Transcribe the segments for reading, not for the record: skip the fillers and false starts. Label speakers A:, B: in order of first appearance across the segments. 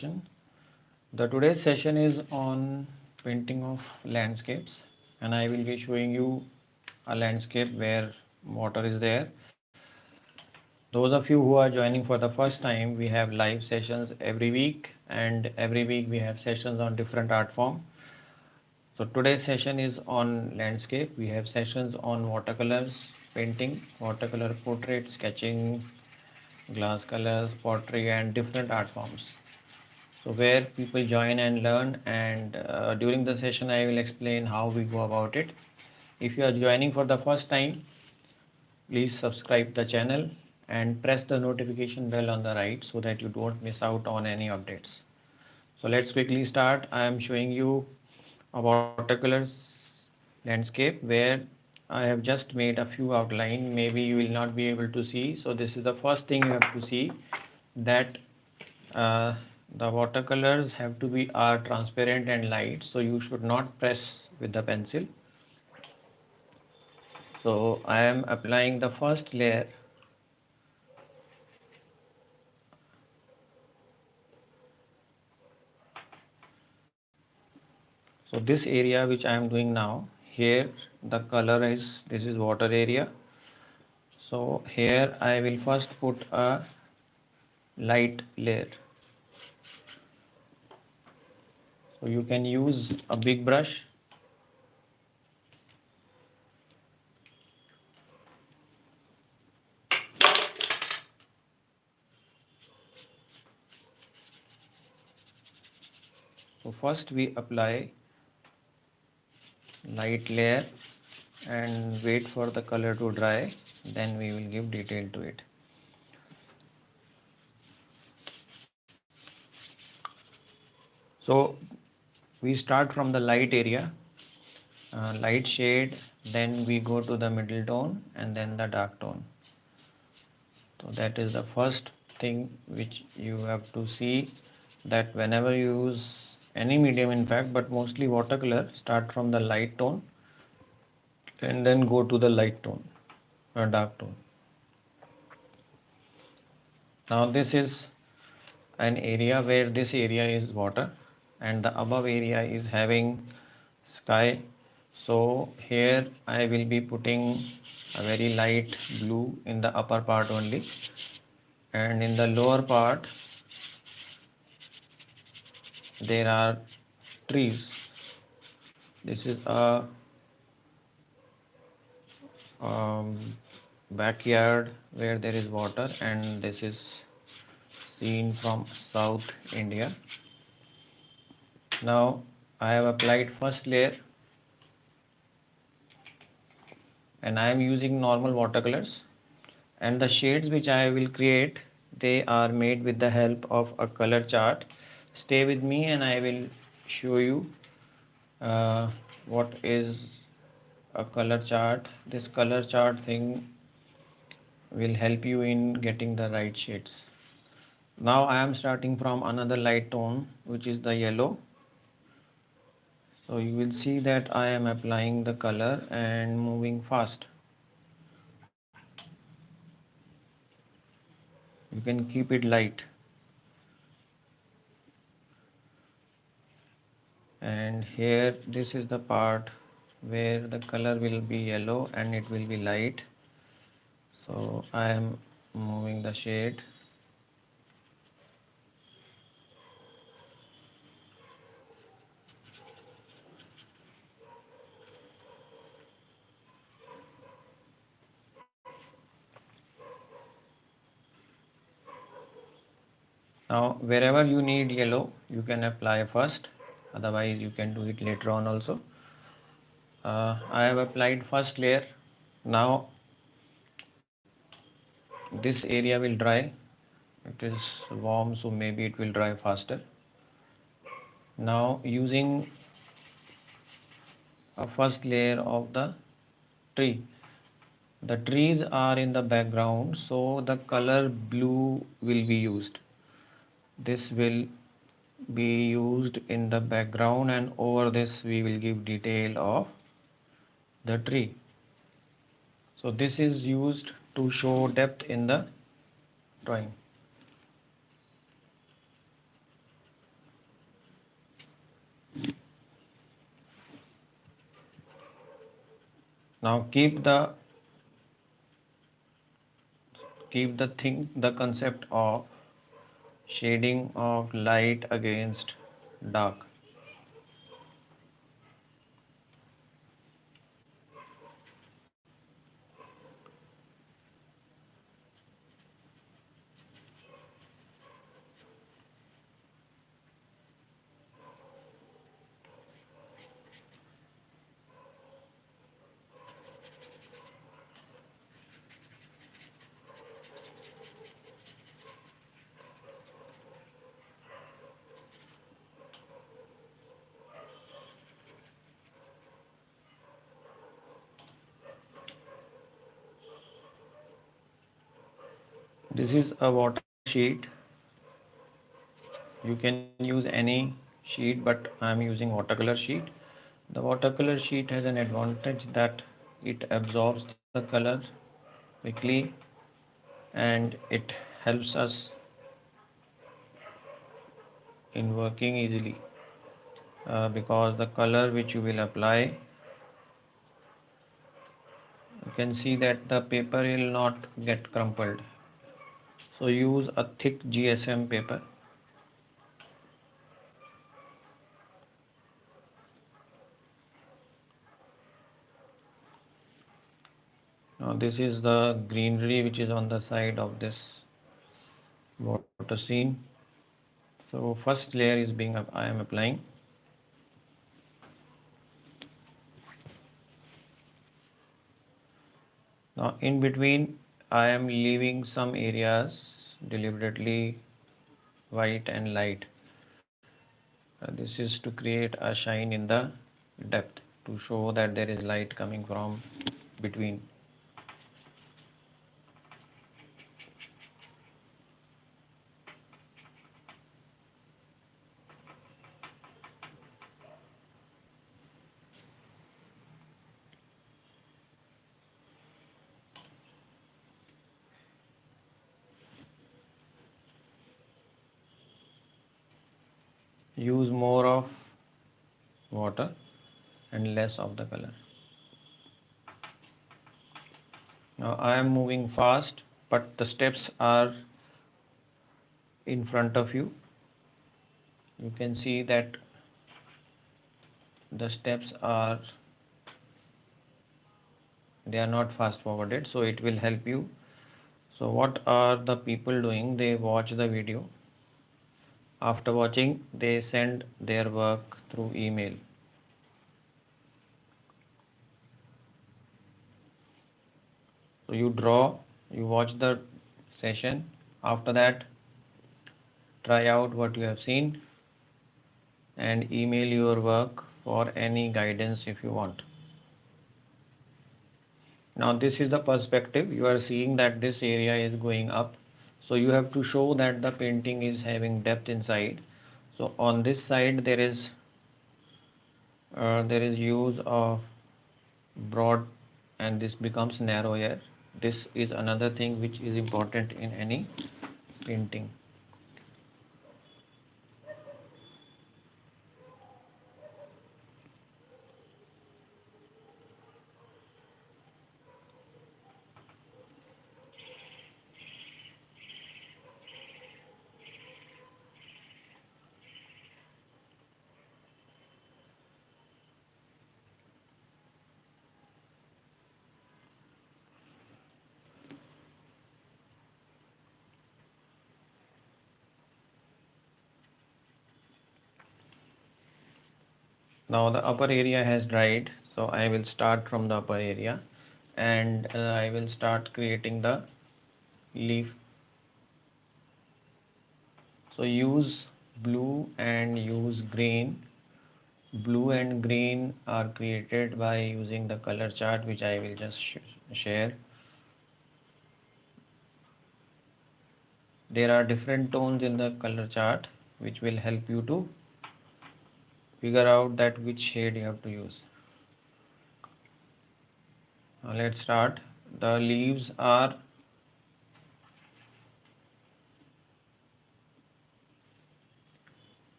A: The today's session is on painting of landscapes, and I will be showing you a landscape where water is there. Those of you who are joining for the first time, we have live sessions every week, and every week we have sessions on different art form. So today's session is on landscape. We have sessions on watercolors, painting, watercolor portrait, sketching, glass colors, pottery, and different art forms. So where people join and learn, and during the session I will explain how we go about it. If you are joining for the first time, please subscribe the channel and press the notification bell on the right so that you don't miss out on any updates. So let's quickly start. I am showing you a watercolors landscape where I have just made a few outline. Maybe you will not be able to see. So this is the first thing you have to see, that uh, the watercolors have to be transparent and light, so you should not press with the pencil. So I am applying the first layer. So this area which I am doing now, here the color is, this is water area. So here I will first put a light layer. So you can use a big brush. So first we apply light layer and wait for the color to dry, then we will give detail to it. So we start from the light area, light shade, then we go to the middle tone and then the dark tone. So that is the first thing which you have to see, that whenever you use any medium, in fact, but mostly watercolor, start from the light tone and then go to the light tone or dark tone. Now this is an area where this area is water and the above area is having sky. So here I will be putting a very light blue in the upper part only, and in the lower part there are trees. This is a backyard where there is water, and this is seen from South India. Now I have applied first layer and I am using normal watercolors, and the shades which I will create, they are made with the help of a color chart. Stay with me and I will show you what is a color chart. This color chart thing will help you in getting the right shades. Now I am starting from another light tone, which is the yellow. So you will see that I am applying the color and moving fast. You can keep it light. And here this is the part where the color will be yellow and it will be light. So I am moving the shade. Now wherever you need yellow, you can apply first, otherwise you can do it later on also. I have applied first layer. Now this area will dry. It is warm, so maybe it will dry faster. Now using a first layer of the tree, the trees are in the background, so the color blue will be used. This will be used in the background, and over this we will give detail of the tree. So this is used to show depth in the drawing. Now keep the concept of shading of light against dark. This is a water sheet. You can use any sheet, but I am using watercolor sheet. The watercolor sheet has an advantage that it absorbs the color quickly, and it helps us in working easily, because the color which you will apply, you can see that the paper will not get crumpled. So use a thick GSM paper. Now this is the greenery which is on the side of this water scene. So first layer is I am applying. Now in between I am leaving some areas deliberately white and light. This is to create a shine in the depth, to show that there is light coming from between. Use more of water and less of the color. Now I am moving fast, but the steps are in front of you. You can see that the steps are, they are not fast forwarded, so it will help you. So what are the people doing? They watch the video. After watching, they send their work through email. So you draw, you watch the session. After that, try out what you have seen and email your work for any guidance if you want. Now this is the perspective. You are seeing that this area is going up. So you have to show that the painting is having depth inside. So on this side there is use of broad, and this becomes narrow here. This is another thing which is important in any painting. Now the upper area has dried, so I will start from the upper area, and I will start creating the leaf. So use blue and use green. Blue and green are created by using the color chart, which I will just share. There are different tones in the color chart which will help you to figure out that which shade you have to use. Now let's start. The leaves are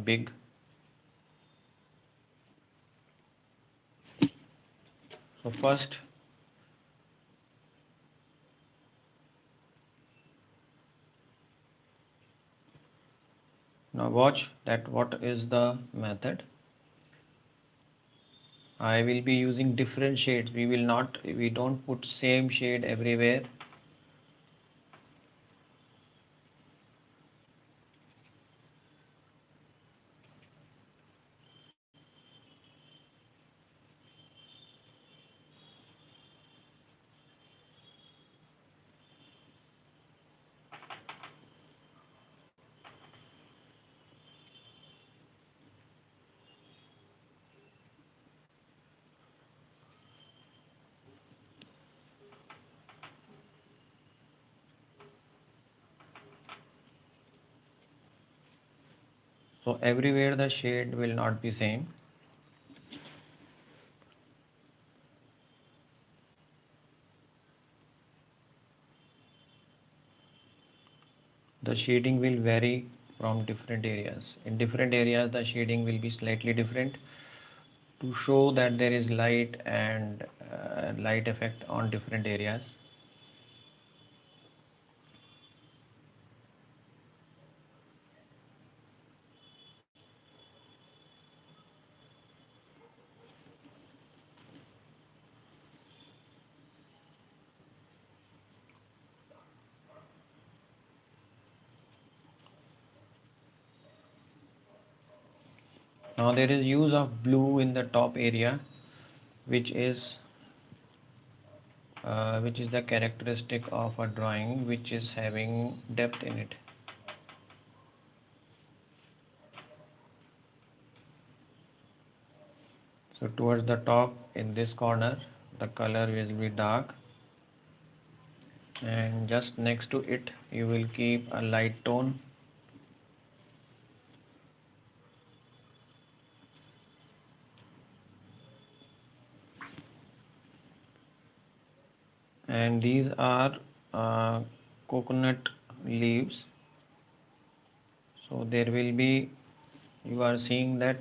A: big. So first, now watch that what is the method. I will be using different shades. We don't put same shade everywhere. So everywhere the shade will not be same. The shading will vary from different areas. In different areas, the shading will be slightly different to show that there is light and light effect on different areas. Now there is use of blue in the top area, which is the characteristic of a drawing which is having depth in it. So towards the top in this corner, the color will be dark, and just next to it you will keep a light tone. And these are coconut leaves. So there will be, you are seeing that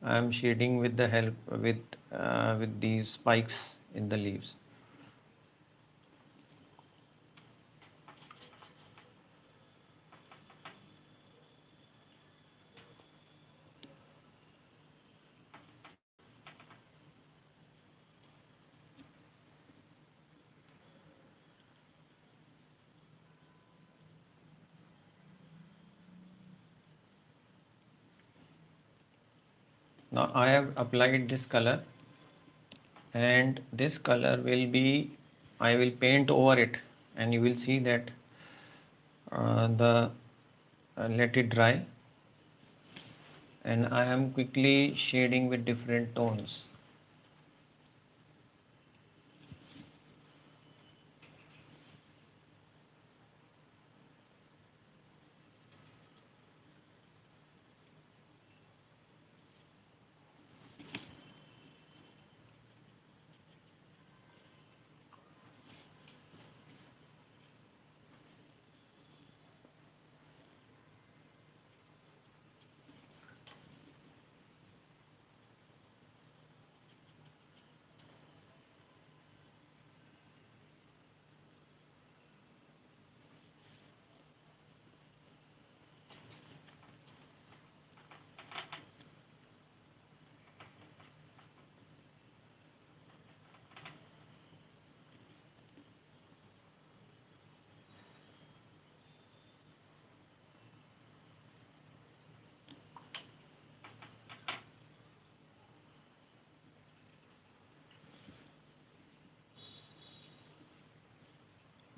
A: I am shading with the help with these spikes in the leaves. Now I have applied this color, and this color will be, I will paint over it, and you will see that the let it dry, and I am quickly shading with different tones.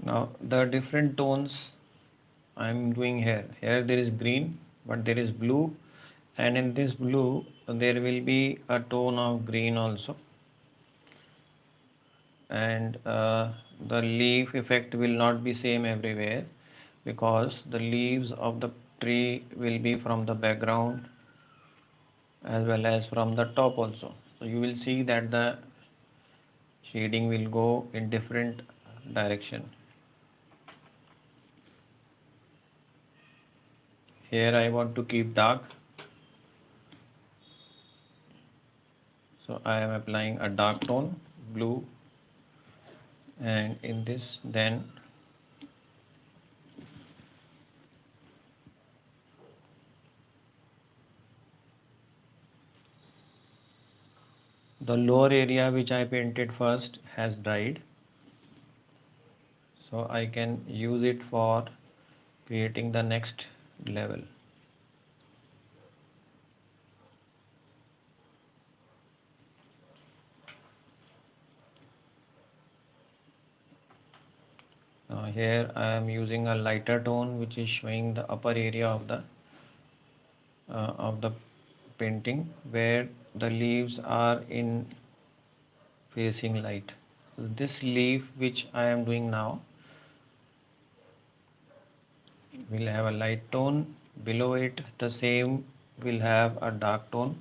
A: Now the different tones I am doing here. Here there is green, but there is blue, and in this blue there will be a tone of green also, and the leaf effect will not be same everywhere, because the leaves of the tree will be from the background as well as from the top also. So you will see that the shading will go in different direction. Here I want to keep dark, So I am applying a dark tone blue, and in this then the lower area which I painted first has dried, so I can use it for creating the next level. Now here I am using a lighter tone which is showing the upper area of the painting where the leaves are in facing light. So this leaf which I am doing now will have a light tone, below it the same will have a dark tone,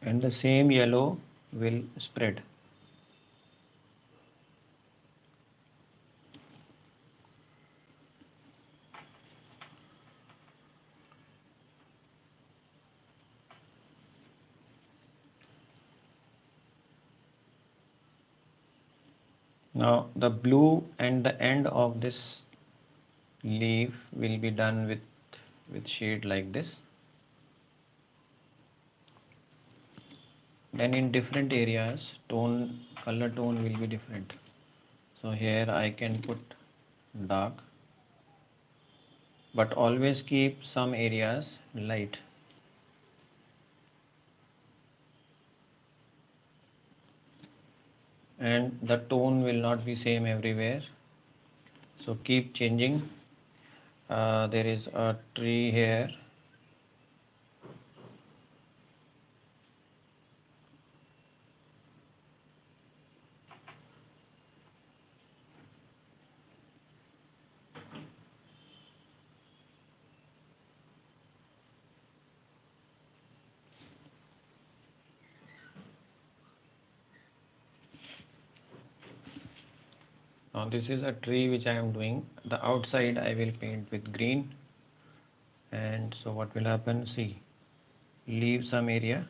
A: and the same yellow will spread. Now the blue and the end of this leaf will be done with shade like this. Then in different areas color tone will be different. So here I can put dark, but always keep some areas light. And the tone will not be same everywhere, so keep changing. There is a tree here, now this is a tree which I am doing. The outside I will paint with green, and so what will happen, see, leave some area,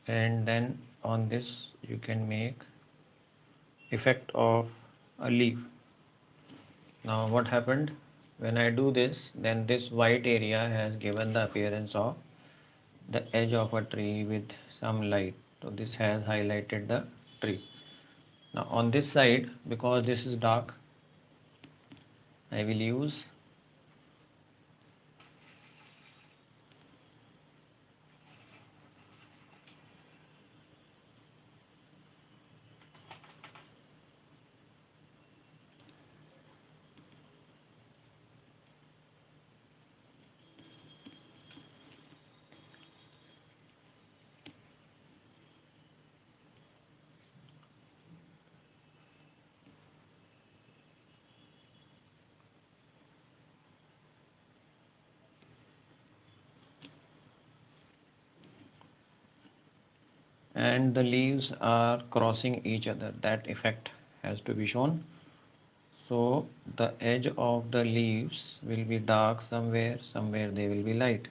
A: and then on this you can make effect of a leaf. Now what happened, when I do this, then this white area has given the appearance of the edge of a tree with some light. So this has highlighted the tree. Now on this side, because this is dark, I will use and the leaves are crossing each other, that effect has to be shown. So the edge of the leaves will be dark somewhere, somewhere they will be light.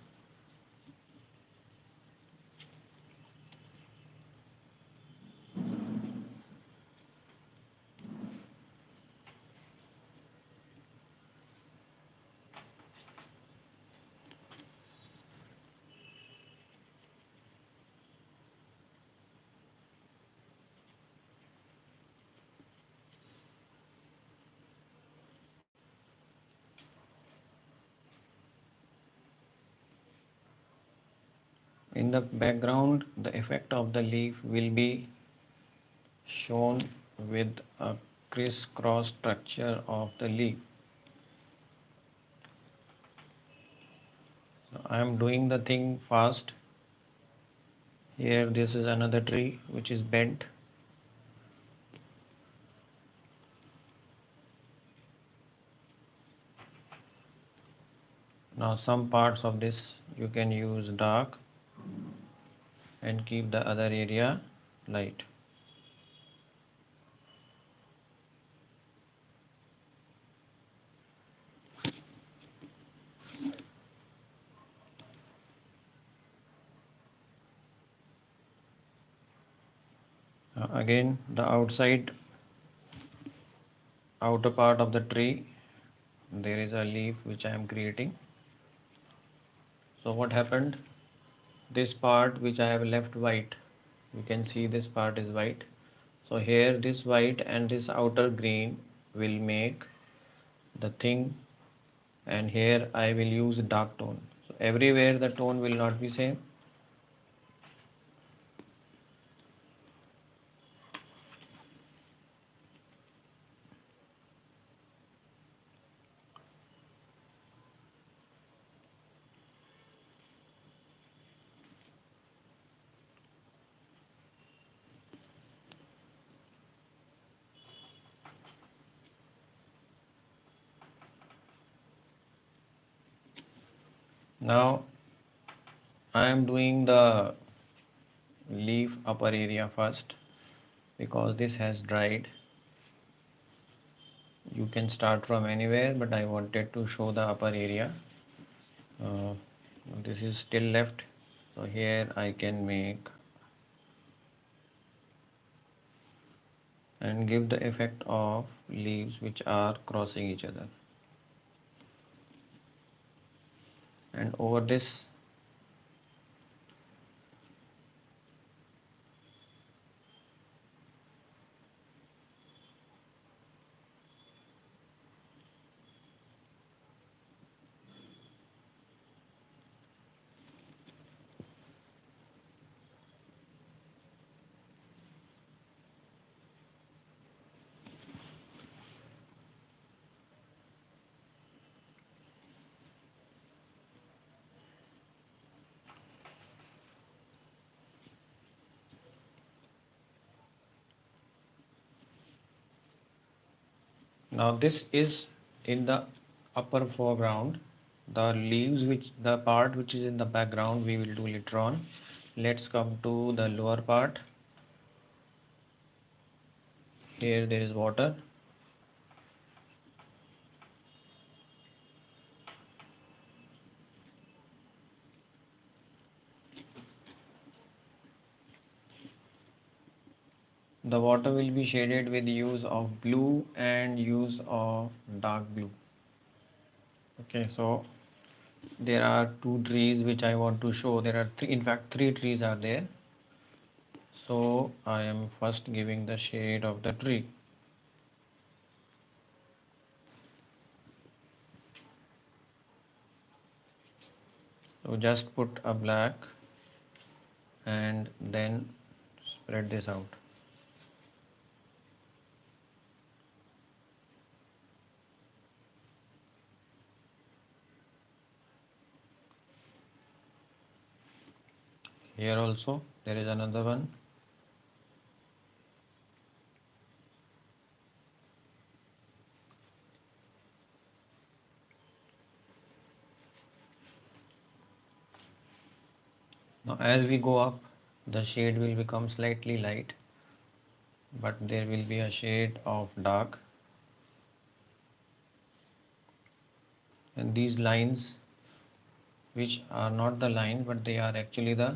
A: In the background, the effect of the leaf will be shown with a crisscross structure of the leaf. I am doing the thing fast. Here this is another tree which is bent. Now some parts of this you can use dark, and keep the other area light. Again, the outer part of the tree, there is a leaf which I am creating. So what happened, this part which I have left white, you can see this part is white. So here this white and this outer green will make the thing, and here I will use dark tone. So everywhere the tone will not be same. Now I am doing the leaf upper area first because this has dried. You can start from anywhere, but I wanted to show the upper area. This is still left, so here I can make and give the effect of leaves which are crossing each other, and over this now this is in the upper foreground. The leaves, which the part which is in the background, we will do later on. Let's come to the lower part. Here there is water. The water will be shaded with use of blue and use of dark blue. Okay, so there are two trees which I want to show. There are three, in fact three trees are there. So I am first giving the shade of the tree. So just put a black and then spread this out. Here also there is another one. Now as we go up, the shade will become slightly light, but there will be a shade of dark, and these lines, which are not the line but they are actually the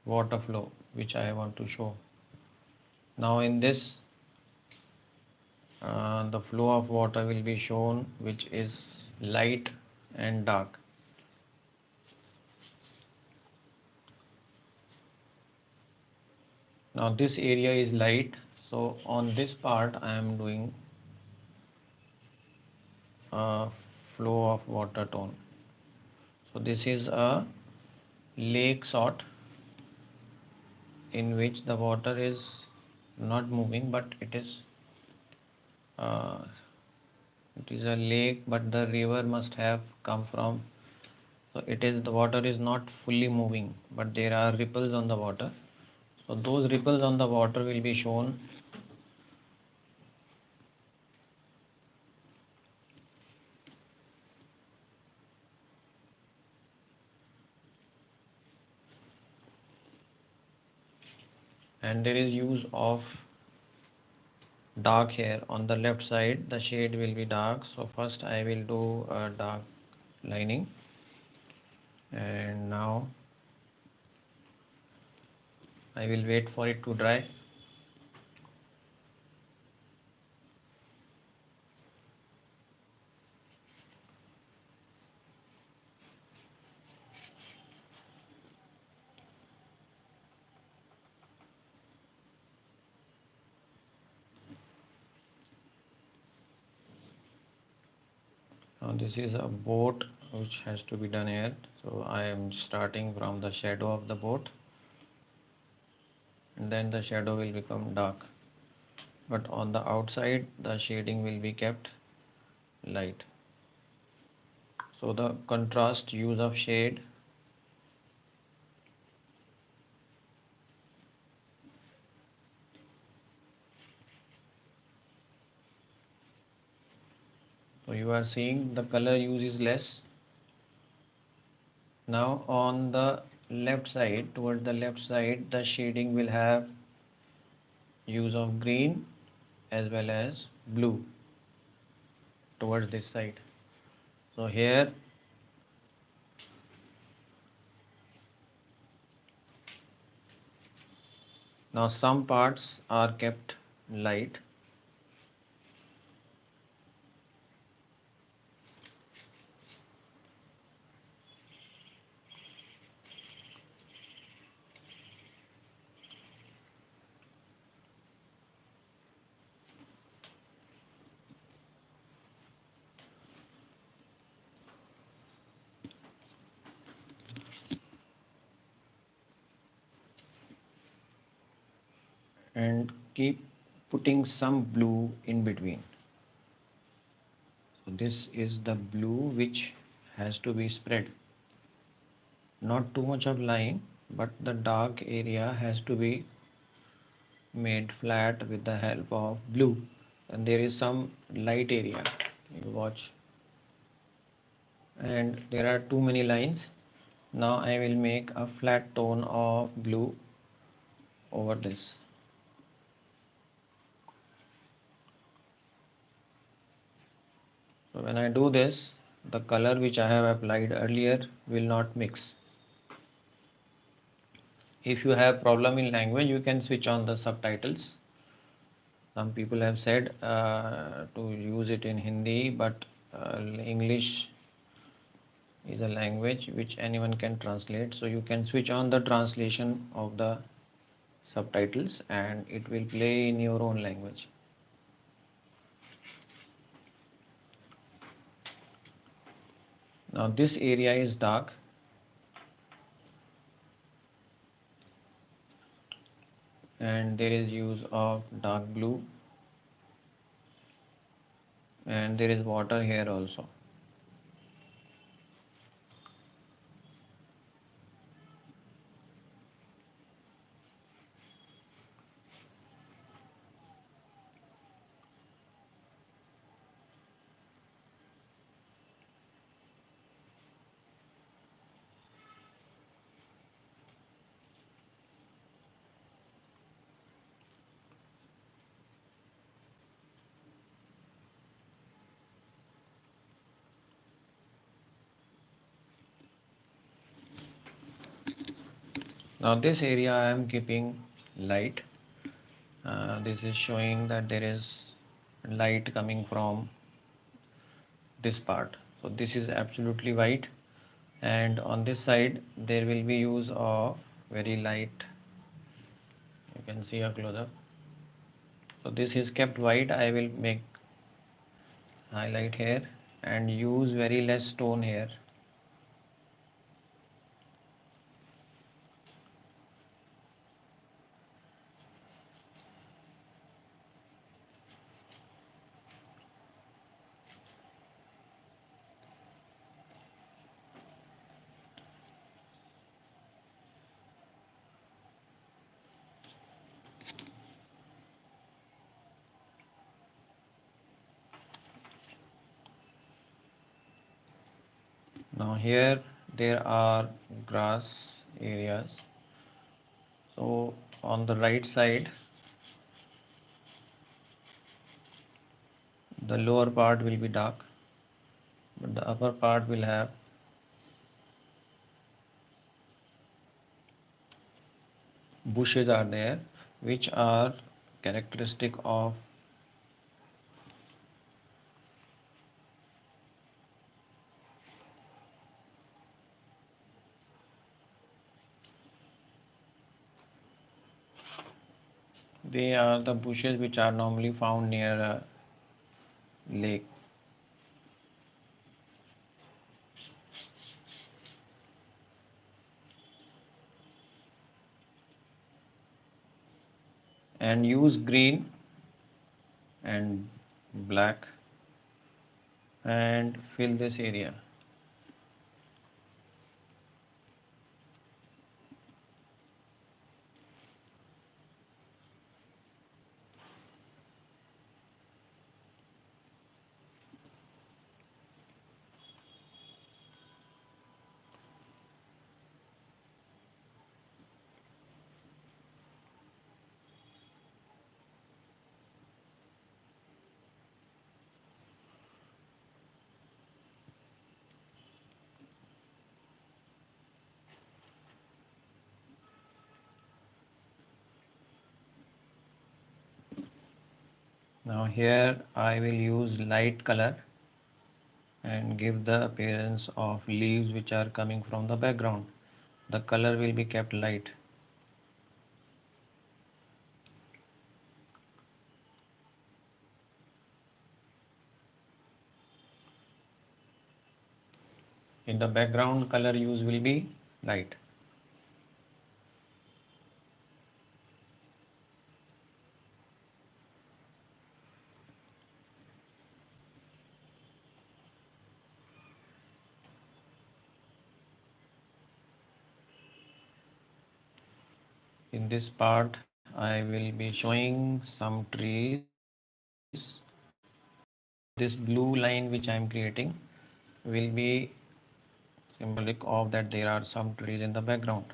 A: water flow, which I want to show. Now in this the flow of water will be shown, which is light and dark. Now this area is light, so on this part I am doing a flow of water tone. So this is a lake shot in which the water is not moving, but it is a lake, but the river must have come from, so it is, the water is not fully moving, but there are ripples on the water. So those ripples on the water will be shown and there is use of dark here. On the left side the shade will be dark, so first I will do a dark lining, and now I will wait for it to dry. Now this is a boat which has to be done here, so I am starting from the shadow of the boat, and then the shadow will become dark, but on the outside the shading will be kept light. So the contrast use of shade so you are seeing the color use is less. Now on the left side, towards the left side, the shading will have use of green as well as blue towards this side. So here now some parts are kept light, and keep putting some blue in between. So this is the blue which has to be spread. Not too much of line, but the dark area has to be made flat with the help of blue, and there is some light area. You watch, and there are too many lines. Now I will make a flat tone of blue over this. So when I do this, the color which I have applied earlier will not mix. If you have problem in language, you can switch on the subtitles. Some people have said to use it in Hindi, but English is a language which anyone can translate, so you can switch on the translation of the subtitles and it will play in your own language. Now this area is dark, and there is use of dark blue, and there is water here also. Now this area I am keeping light. This is showing that there is light coming from this part. So this is absolutely white, and on this side there will be use of very light. You can see a close up. So this is kept white. I will make highlight here and use very less tone here. Now here there are grass areas, so on the right side, the lower part will be dark, but the upper part will have bushes are there, which are characteristic of they are the bushes which are normally found near a lake. And use green and black and fill this area. Now here I will use light color and give the appearance of leaves which are coming from the background. The color will be kept light. In the background, color use will be light. In this part, I will be showing some trees. This blue line which I am creating will be symbolic of that there are some trees in the background.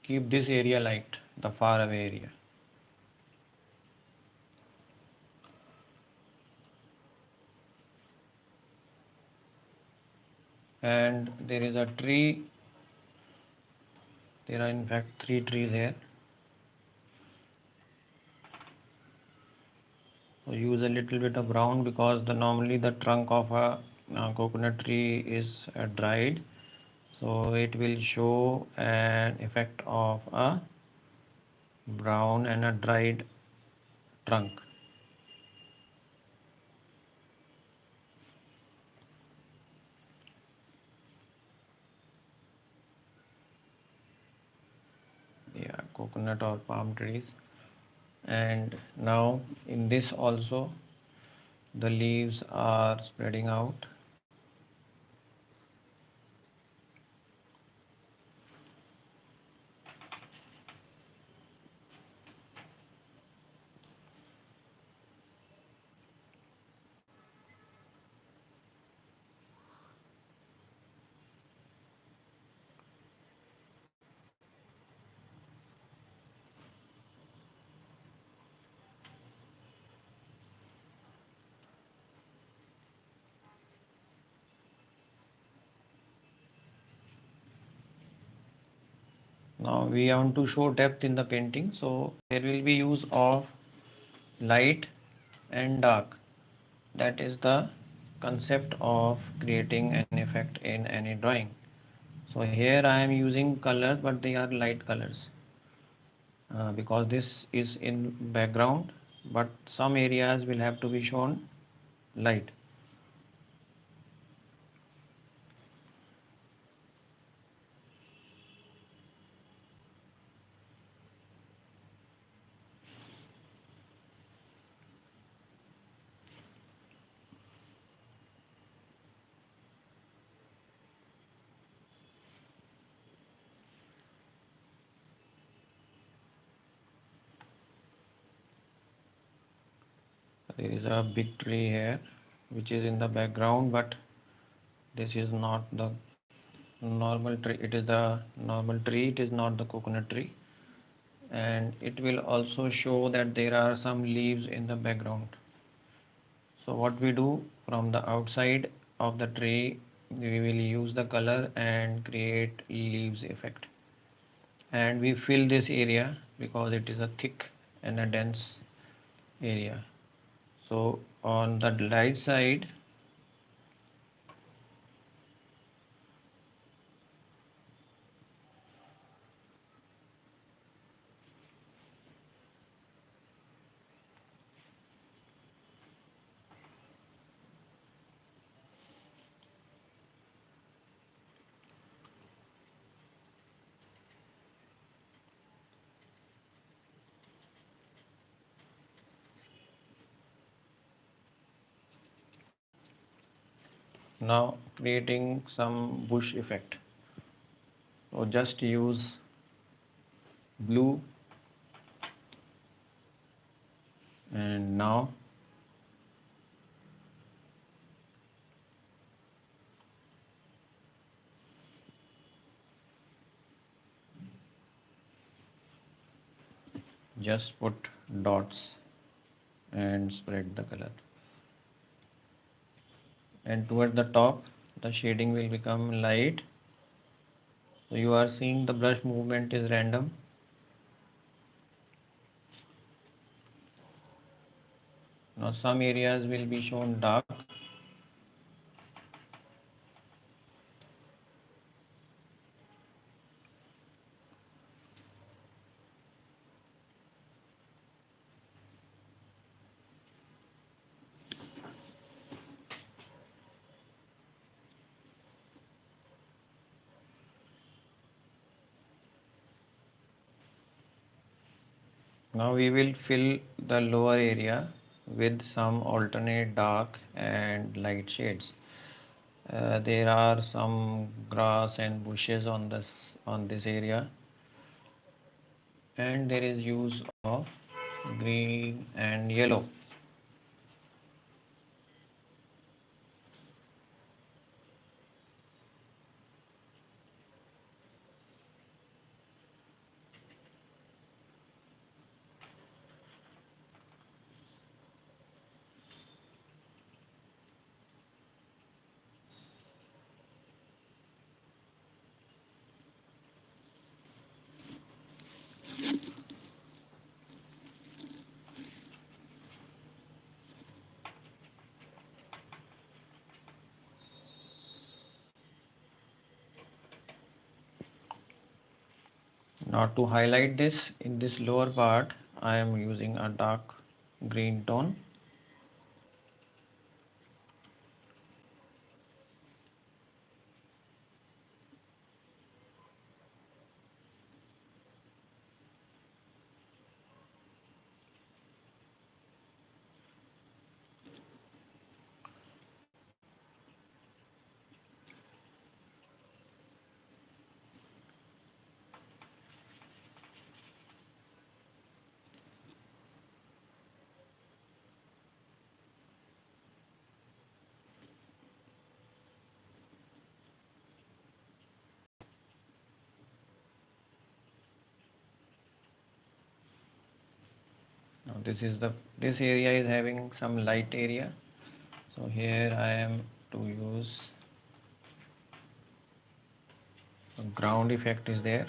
A: Keep this area light, the far away area. And there is a tree. There are in fact 3 trees here. So use a little bit of brown because normally the trunk of a coconut tree is dried. So it will show an effect of a brown and a dried trunk. Yeah, coconut or palm trees. And now in this also the leaves are spreading out. Now we want to show depth in the painting, so there will be use of light and dark. That is the concept of creating an effect in any drawing. So here I am using colors, but they are light colors because this is in background, but some areas will have to be shown light. there is a big tree here which is in the background, but this is not the normal tree. It is the normal tree, it is not the coconut tree. And it will also show that there are some leaves in the background. So what we do, from the outside of the tree, we will use the color and create leaves effect. And we fill this area because it is a thick and a dense area. So on the light side, now creating some bush effect. So just use blue, and now just put dots and spread the color. And toward the top, the shading will become light. So you are seeing the brush movement is random. Now some areas will be shown dark. Now we will fill the lower area with some alternate dark and light shades. There are some grass and bushes on this area, and there is use of green and yellow. Now to highlight this, in this lower part, I am using a dark green tone. Now this area is having some light area. So here I am to use a ground effect is there.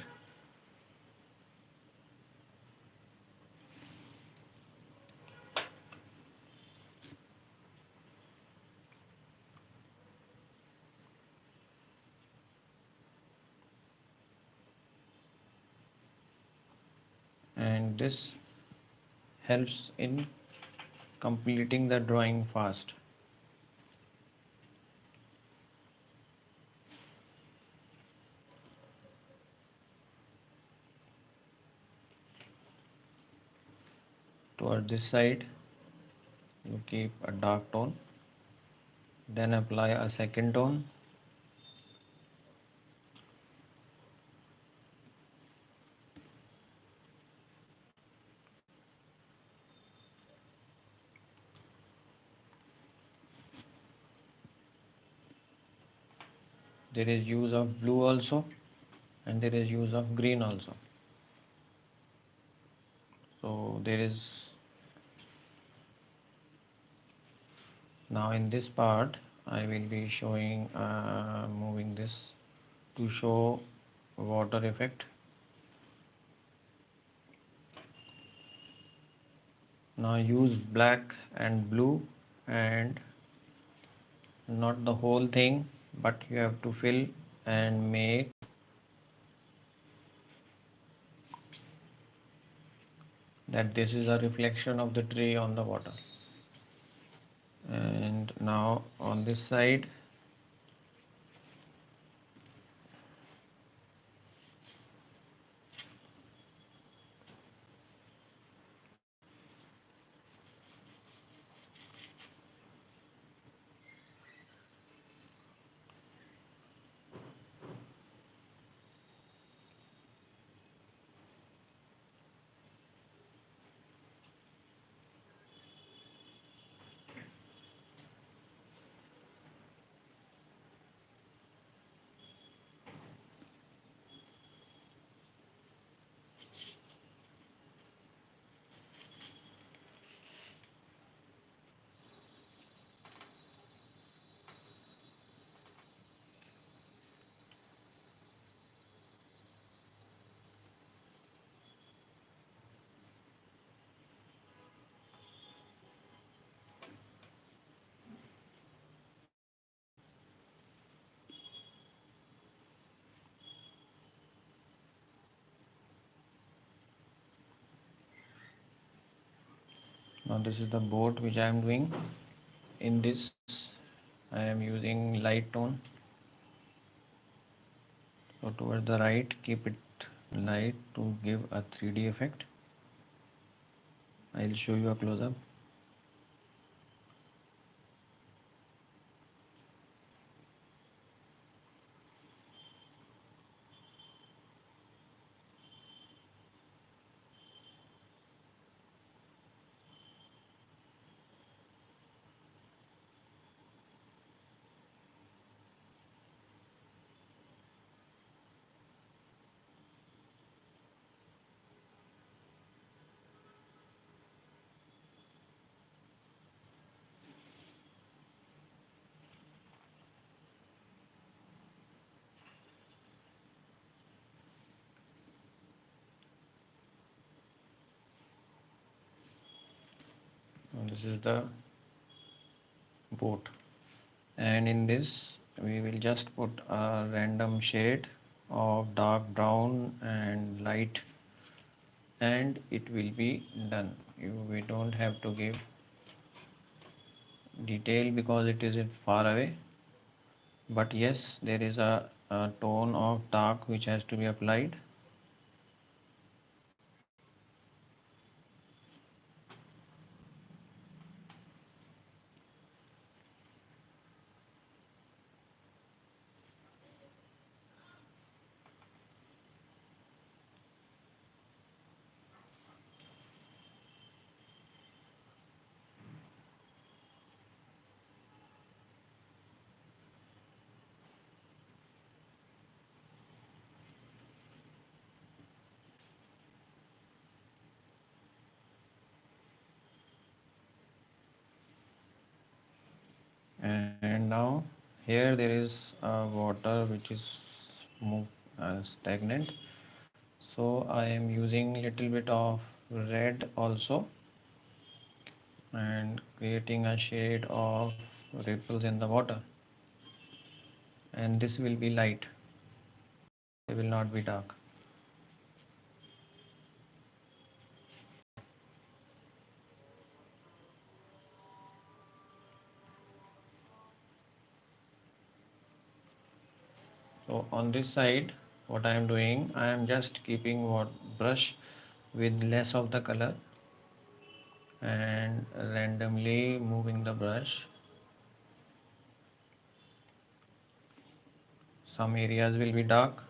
A: And this helps in completing the drawing fast. Toward this side, you keep a dark tone, then apply a second tone, There is use of blue also, and there is use of green also. So there is, now in this part I will be showing moving this to show water effect. Now use black and blue, and not the whole thing, but you have to fill and make that this is a reflection of the tree on the water. And now on this side, now this is the boat which I am doing. In this I am using light tone. So towards the right, keep it light to give a 3D effect. I'll show you a close-up. Now this is the boat, and in this we will just put a random shade of dark brown and light, and it will be done. We don't have to give detail because it is far away, but yes, there is a tone of dark which has to be applied. And now here there is water which is stagnant, so I am using little bit of red also and creating a shade of ripples in the water, and this will be light, it will not be dark. So on this side what I am doing, I am just keeping what brush with less of the color and randomly moving the brush. Some areas will be dark,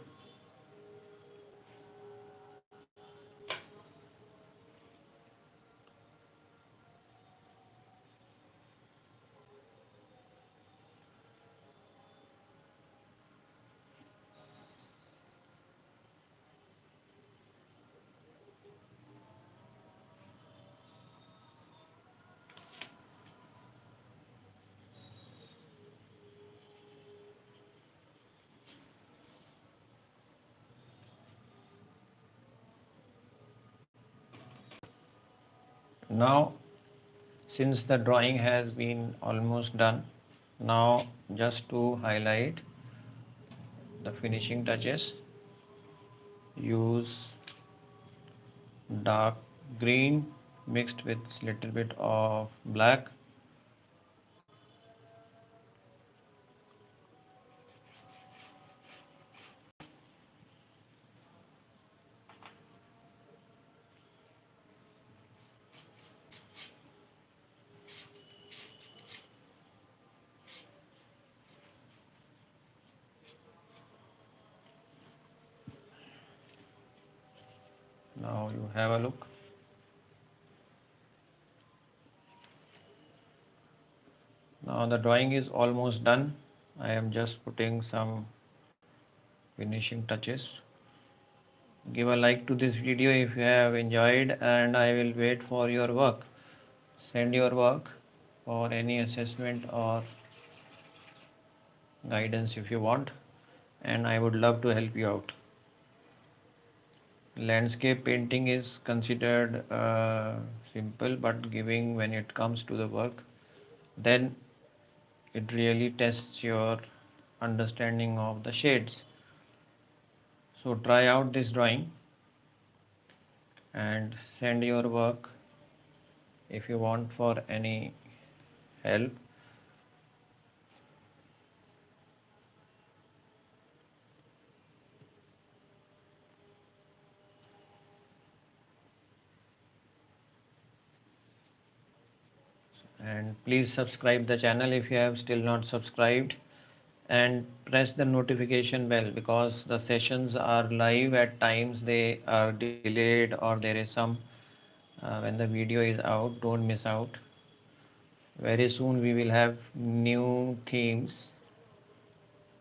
A: Now, since the drawing has been almost done, now just to highlight the finishing touches, use dark green mixed with little bit of black. Now you have a look. Now the drawing is almost done. I am just putting some finishing touches. Give a like to this video if you have enjoyed, and I will wait for your work. Send your work for any assessment or guidance if you want, and I would love to help you out. Landscape painting is considered simple, but giving when it comes to the work, then it really tests your understanding of the shades. So try out this drawing and send your work if you want for any help. And please subscribe the channel if you have still not subscribed, and press the notification bell, because the sessions are live. At times they are delayed or there is some when the video is out. Don't miss out. Very soon we will have new themes,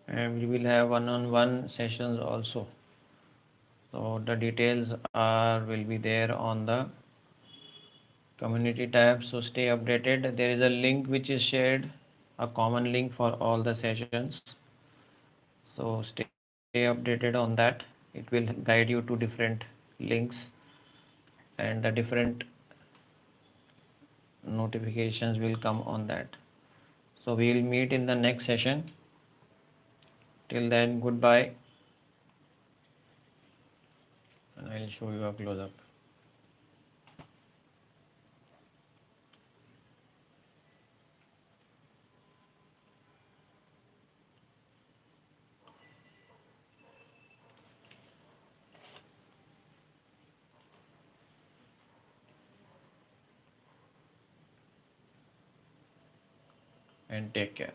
A: and we will have one-on-one sessions also. So the details are will be there on the community tab, so stay updated. There is a link which is shared, a common link for all the sessions, so stay updated on that. It will guide you to different links, and the different notifications will come on that. So we will meet in the next session. Till then, goodbye, and I'll show you a close up. And take care.